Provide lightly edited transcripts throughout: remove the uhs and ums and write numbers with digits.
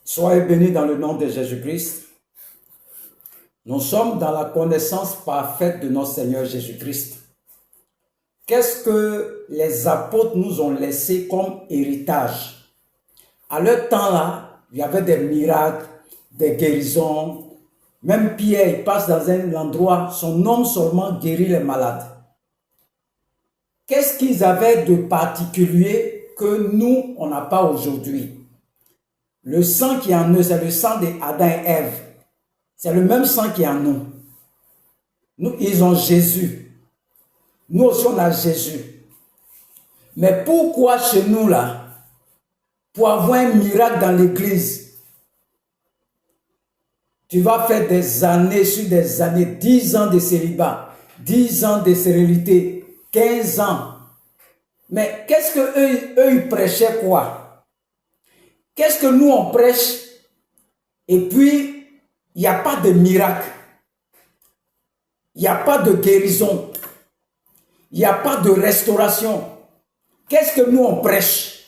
Soyez bénis dans le nom de Jésus-Christ. Nous sommes dans la connaissance parfaite de notre Seigneur Jésus-Christ. Qu'est-ce que les apôtres nous ont laissé comme héritage? À leur temps-là, il y avait des miracles, des guérisons. Même Pierre, il passe dans un endroit, son homme seulement guérit les malades. Qu'est-ce qu'ils avaient de particulier que nous, on n'a pas aujourd'hui? Le sang qui est en eux, c'est le sang d'Adam et Ève. C'est le même sang qui est en nous. Nous, ils ont Jésus. Nous aussi, on a Jésus. Mais pourquoi chez nous, là, pour avoir un miracle dans l'église, tu vas faire des années sur des années, 10 ans de célibat, 10 ans de stérilité, 15 ans. Mais qu'est-ce que eux ils prêchaient quoi? Qu'est-ce que nous on prêche? Et puis, il n'y a pas de miracle. Il n'y a pas de guérison. Il n'y a pas de restauration. Qu'est-ce que nous on prêche?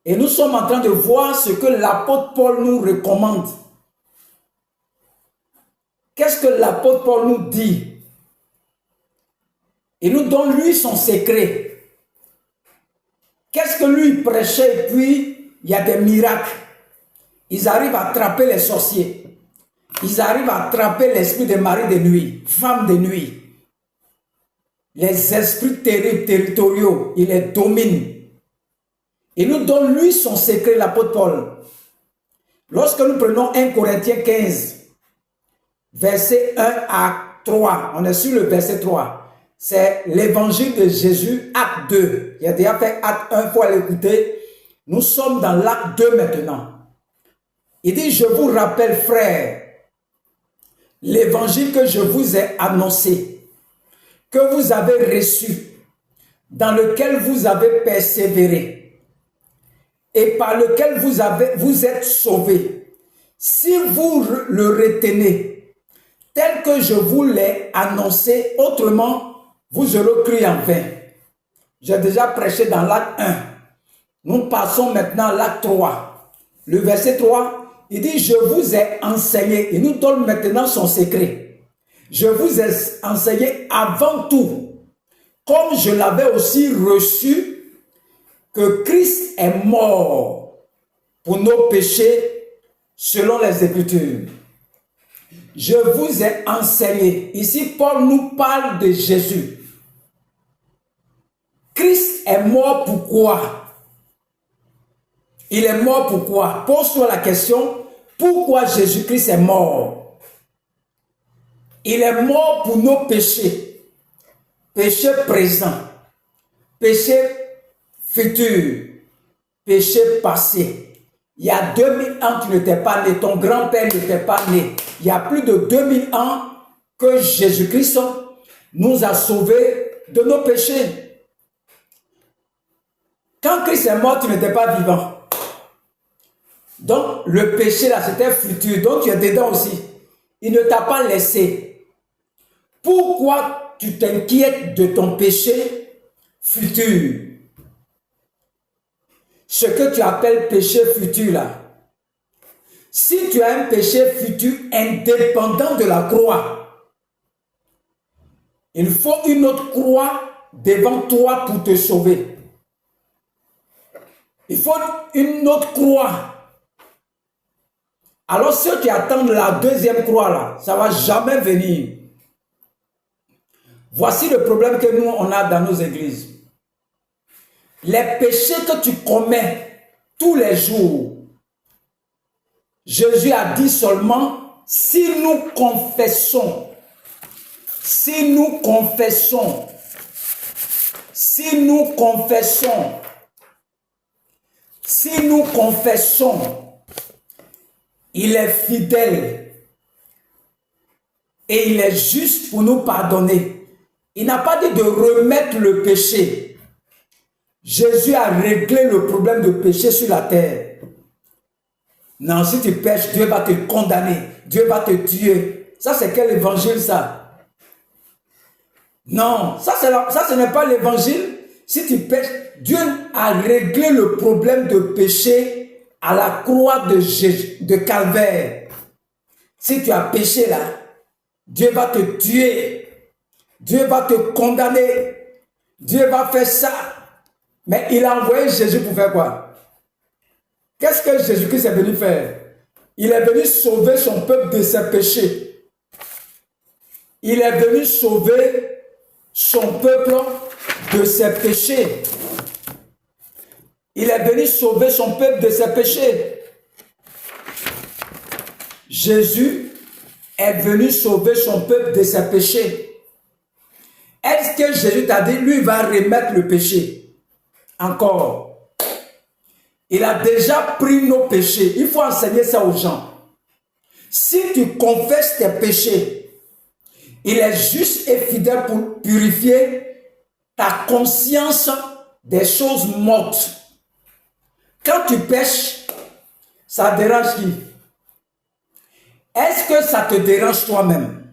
Et nous sommes en train de voir ce que l'apôtre Paul nous recommande. Qu'est-ce que l'apôtre Paul nous dit? Il nous donne lui son secret. Qu'est-ce que lui prêchait? Et puis, il y a des miracles. Ils arrivent à attraper les sorciers. Ils arrivent à attraper l'esprit des maris de nuit, femmes de nuit. Les esprits terribles, territoriaux, il les domine. Il nous donne lui son secret, l'apôtre Paul. Lorsque nous prenons 1 Corinthiens 15, verset 1 à 3, on est sur le verset 3. C'est l'évangile de Jésus, acte 2. Il a déjà fait acte 1 pour l'écouter. Nous sommes dans l'acte 2 maintenant. Il dit, je vous rappelle, frères, l'évangile que je vous ai annoncé, que vous avez reçu, dans lequel vous avez persévéré, et par lequel vous êtes sauvés. Si vous le retenez, tel que je vous l'ai annoncé, autrement, vous aurez cru en vain. J'ai déjà prêché dans l'acte 1. Nous passons maintenant à l'acte 3. Le verset 3, il dit, je vous ai enseigné. Il nous donne maintenant son secret. Je vous ai enseigné avant tout, comme je l'avais aussi reçu, que Christ est mort pour nos péchés selon les Écritures. Je vous ai enseigné. Ici, Paul nous parle de Jésus. Christ est mort pourquoi? Il est mort pourquoi? Pose-toi la question, pourquoi Jésus-Christ est mort? Il est mort pour nos péchés. Péchés présents, péchés futurs, péchés passés. Il y a 2000 ans, tu n'étais pas né, ton grand-père n'était pas né. Il y a plus de 2000 ans que Jésus-Christ nous a sauvés de nos péchés. Quand Christ est mort, tu n'étais pas vivant. Donc, le péché là, c'était futur. Donc, tu es dedans aussi. Il ne t'a pas laissé. Pourquoi tu t'inquiètes de ton péché futur? Ce que tu appelles péché futur là. Si tu as un péché futur indépendant de la croix, il faut une autre croix devant toi pour te sauver. Il faut une autre croix. Alors ceux qui attendent la deuxième croix là, ça ne va jamais venir. Voici le problème que nous on a dans nos églises. Les péchés que tu commets tous les jours, Jésus a dit seulement, si nous confessons, si nous confessons, si nous confessons, si nous confessons, il est fidèle et il est juste pour nous pardonner. Il n'a pas dit de remettre le péché. Jésus a réglé le problème de péché sur la terre. Non, si tu pêches, Dieu va te condamner. Dieu va te tuer. Ça, c'est quel évangile, ça? Non, ça, ce n'est pas l'évangile. Si tu pêches, Dieu a réglé le problème de péché à la croix de Calvaire, si tu as péché là, Dieu va te tuer, Dieu va te condamner, Dieu va faire ça. Mais il a envoyé Jésus pour faire quoi? Qu'est-ce que Jésus-Christ est venu faire? Il est venu sauver son peuple de ses péchés. Il est venu sauver son peuple de ses péchés. Il est venu sauver son peuple de ses péchés. Jésus est venu sauver son peuple de ses péchés. Est-ce que Jésus t'a dit, lui va remettre le péché? Encore. Il a déjà pris nos péchés. Il faut enseigner ça aux gens. Si tu confesses tes péchés, il est juste et fidèle pour purifier ta conscience des choses mortes. Quand tu pêches, ça dérange qui? Est-ce que ça te dérange toi-même?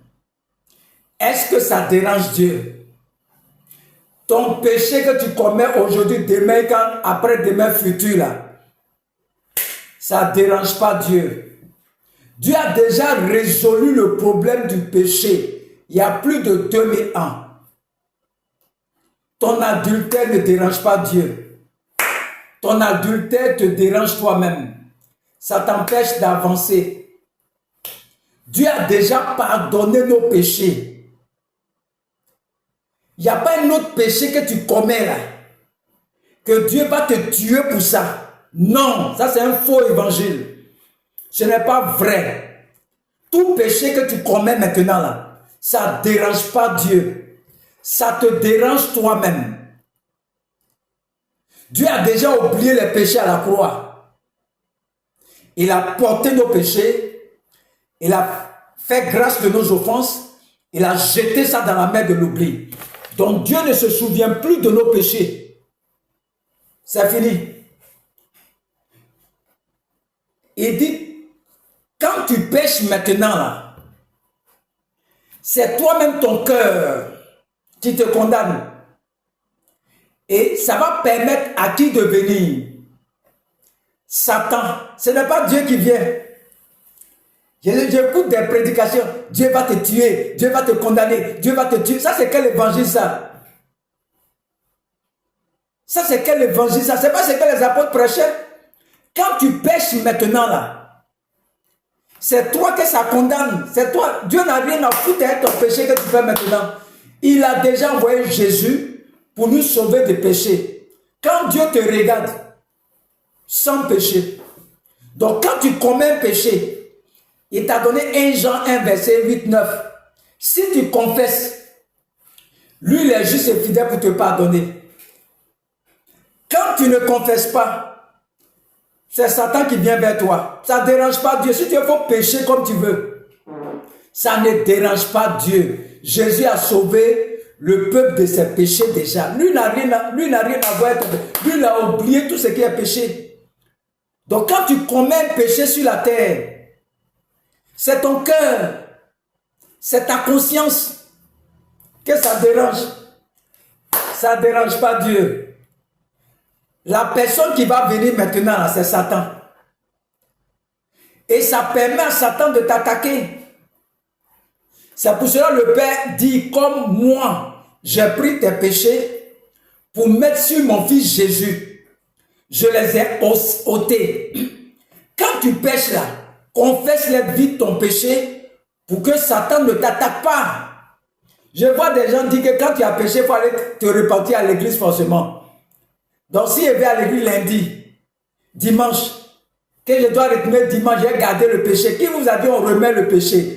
Est-ce que ça dérange Dieu? Ton péché que tu commets aujourd'hui, demain, après-demain, futur, là, ça ne dérange pas Dieu. Dieu a déjà résolu le problème du péché il y a plus de 2000 ans. Ton adultère ne dérange pas Dieu. Ton adultère te dérange toi-même. Ça t'empêche d'avancer. Dieu a déjà pardonné nos péchés. Il n'y a pas un autre péché que tu commets là, que Dieu va te tuer pour ça. Non, ça c'est un faux évangile. Ce n'est pas vrai. Tout péché que tu commets maintenant là, ça ne dérange pas Dieu. Ça te dérange toi-même. Dieu a déjà oublié les péchés à la croix. Il a porté nos péchés. Il a fait grâce de nos offenses. Il a jeté ça dans la mer de l'oubli. Donc Dieu ne se souvient plus de nos péchés. C'est fini. Il dit, quand tu pêches maintenant là, c'est toi-même ton cœur qui te condamne. Et ça va permettre à qui de venir? Satan. Ce n'est pas Dieu qui vient. J'écoute des prédications. Dieu va te tuer. Dieu va te condamner. Dieu va te tuer. Ça, c'est quel évangile ça? Ça, c'est quel évangile ça? C'est pas ce que les apôtres prêchaient. Quand tu pêches maintenant là, c'est toi que ça condamne. C'est toi. Dieu n'a rien à foutre avec ton péché que tu fais maintenant. Il a déjà envoyé Jésus pour nous sauver des péchés. Quand Dieu te regarde, sans péché. Donc quand tu commets un péché, il t'a donné 1 Jean 1 verset 8, 9. Si tu confesses, lui il est juste et fidèle pour te pardonner. Quand tu ne confesses pas, c'est Satan qui vient vers toi. Ça ne dérange pas Dieu. Si tu veux pécher comme tu veux, ça ne dérange pas Dieu. Jésus a sauvé le peuple de ses péchés déjà. Lui n'a rien à voir avec. Lui, il a oublié tout ce qui est péché. Donc quand tu commets un péché sur la terre, c'est ton cœur, c'est ta conscience que ça dérange. Ça ne dérange pas Dieu. La personne qui va venir maintenant, c'est Satan. Et ça permet à Satan de t'attaquer. C'est pour cela que le Père dit, comme moi, j'ai pris tes péchés pour mettre sur mon fils Jésus. Je les ai ôtés. Quand tu pêches là, confesse-les vite ton péché pour que Satan ne t'attaque pas. Je vois des gens dire que quand tu as péché, il faut aller te repentir à l'église forcément. Donc si je vais à l'église lundi, dimanche, que je dois retourner dimanche, j'ai gardé le péché. Qui vous a dit on remet le péché?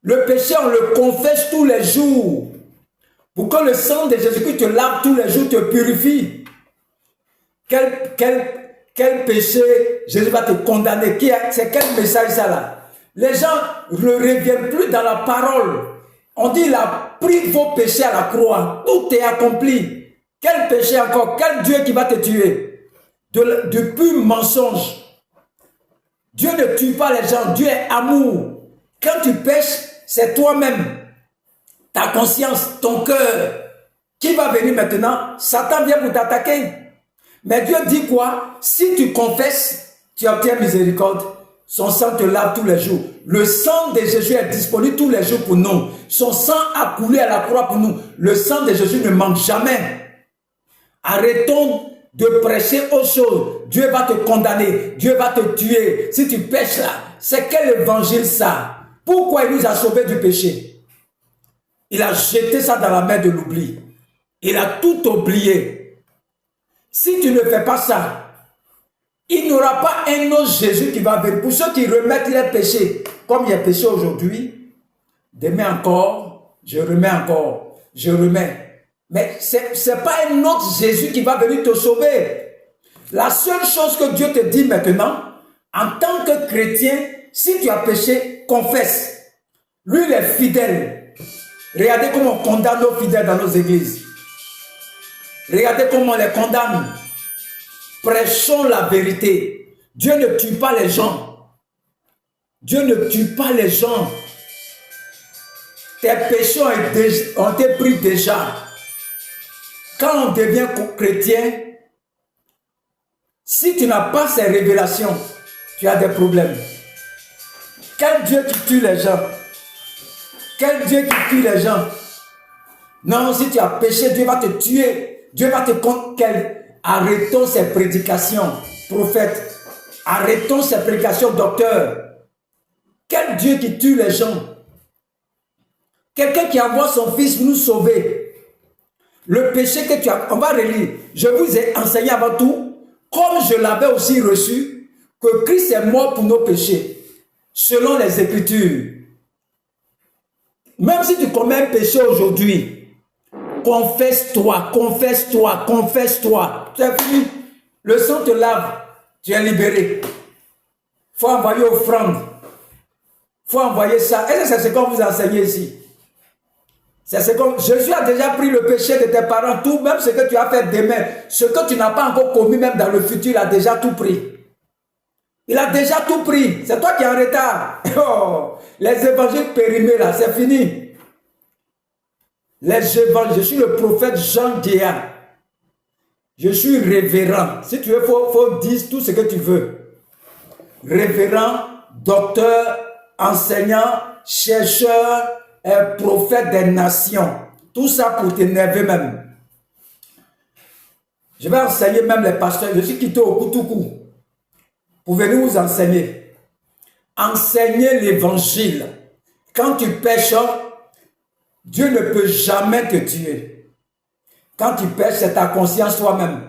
Le péché, on le confesse tous les jours. Pour que le sang de Jésus-Christ te lave tous les jours, te purifie. Quel péché Jésus va te condamner? C'est quel message ça là? Les gens ne reviennent plus dans la parole. On dit il a pris vos péchés à la croix. Tout est accompli. Quel péché encore? Quel Dieu qui va te tuer? De pur mensonge. Dieu ne tue pas les gens. Dieu est amour. Quand tu pêches, c'est toi-même, ta conscience, ton cœur. Qui va venir maintenant? Satan vient pour t'attaquer. Mais Dieu dit quoi? Si tu confesses, tu obtiens miséricorde. Son sang te lave tous les jours. Le sang de Jésus est disponible tous les jours pour nous. Son sang a coulé à la croix pour nous. Le sang de Jésus ne manque jamais. Arrêtons de prêcher aux choses. Dieu va te condamner. Dieu va te tuer. Si tu pêches là, c'est quel évangile ça? Pourquoi il nous a sauvés du péché? Il a jeté ça dans la mer de l'oubli. Il a tout oublié. Si tu ne fais pas ça, il n'y aura pas un autre Jésus qui va venir. Pour ceux qui remettent les péchés, comme il y a péché aujourd'hui, demain encore, je remets. Mais ce n'est pas un autre Jésus qui va venir te sauver. La seule chose que Dieu te dit maintenant, en tant que chrétien, si tu as péché, confesse. Lui, il est fidèle. Regardez comment on condamne nos fidèles dans nos églises. Regardez comment on les condamne. Prêchons la vérité. Dieu ne tue pas les gens. Dieu ne tue pas les gens. Tes péchés ont été pris déjà. Quand on devient chrétien, si tu n'as pas ces révélations, tu as des problèmes. Quel Dieu qui tue les gens? Quel Dieu qui tue les gens? Non, si tu as péché, Dieu va te tuer. Dieu va te condamner. Arrêtons ces prédications, prophètes. Arrêtons ces prédications, docteurs. Quel Dieu qui tue les gens? Quelqu'un qui envoie son fils pour nous sauver. Le péché que tu as... On va relire. Je vous ai enseigné avant tout, comme je l'avais aussi reçu, que Christ est mort pour nos péchés, selon les Écritures. Même si tu commets un péché aujourd'hui, confesse-toi, confesse-toi, confesse-toi. C'est fini. Le sang te lave. Tu es libéré. Il faut envoyer offrande. Il faut envoyer ça. Est-ce que c'est ce qu'on vous enseigne ici? C'est ce que Jésus a déjà pris le péché de tes parents, tout, même ce que tu as fait demain, ce que tu n'as pas encore commis, même dans le futur, il a déjà tout pris. Il a déjà tout pris. C'est toi qui es en retard. Oh, les évangiles périmés là, c'est fini. Les évangiles, je suis le prophète Jean Guéa. Je suis révérend. Si tu veux, il faut dire tout ce que tu veux. Révérend, docteur, enseignant, chercheur, prophète des nations. Tout ça pour t'énerver même. Je vais enseigner même les pasteurs. Je suis quitté au Koutoukou pour venir vous enseigner. Enseigner l'évangile. Quand tu pêches, Dieu ne peut jamais te tuer. Quand tu pêches, c'est ta conscience toi-même.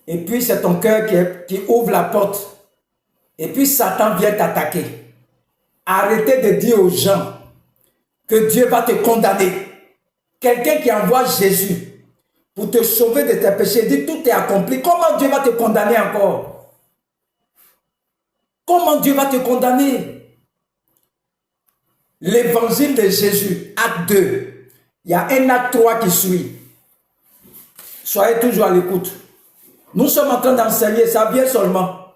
Et puis c'est ton cœur qui ouvre la porte. Et puis Satan vient t'attaquer. Arrêtez de dire aux gens que Dieu va te condamner. Quelqu'un qui envoie Jésus pour te sauver de tes péchés, dit tout est accompli. Comment Dieu va te condamner encore? Comment Dieu va te condamner? L'évangile de Jésus, acte 2. Il y a un acte 3 qui suit. Soyez toujours à l'écoute. Nous sommes en train d'enseigner, ça vient seulement.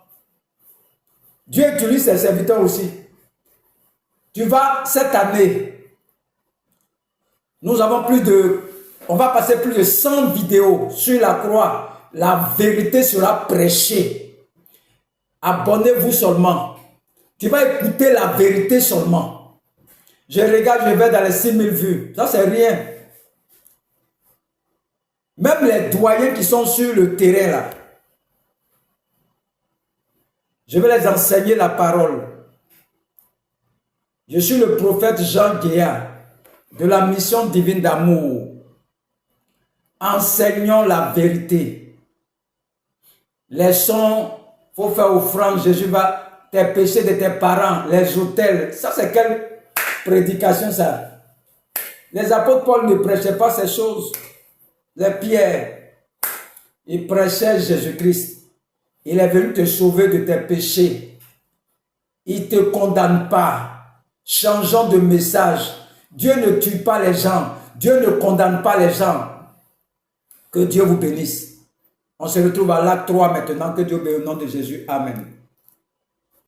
Dieu utilise ses serviteurs aussi. Tu vas, cette année, nous avons on va passer plus de 100 vidéos sur la croix. La vérité sera prêchée. Abonnez-vous seulement. Tu vas écouter la vérité seulement. Je regarde, je vais dans les 6000 vues. Ça, c'est rien. Même les doyens qui sont sur le terrain, là, je vais les enseigner la parole. Je suis le prophète Jean Guéa de la mission divine d'amour. Enseignons la vérité. Laissons, il faut faire offrande. Jésus va, tes péchés de tes parents, les autels. Ça, c'est quelle prédication ça? Les apôtres Paul ne prêchaient pas ces choses. Les Pierre, il prêchait Jésus-Christ. Il est venu te sauver de tes péchés. Il ne te condamne pas. Changeons de message. Dieu ne tue pas les gens. Dieu ne condamne pas les gens. Que Dieu vous bénisse. On se retrouve à l'acte 3 maintenant. Que Dieu bénisse au nom de Jésus. Amen.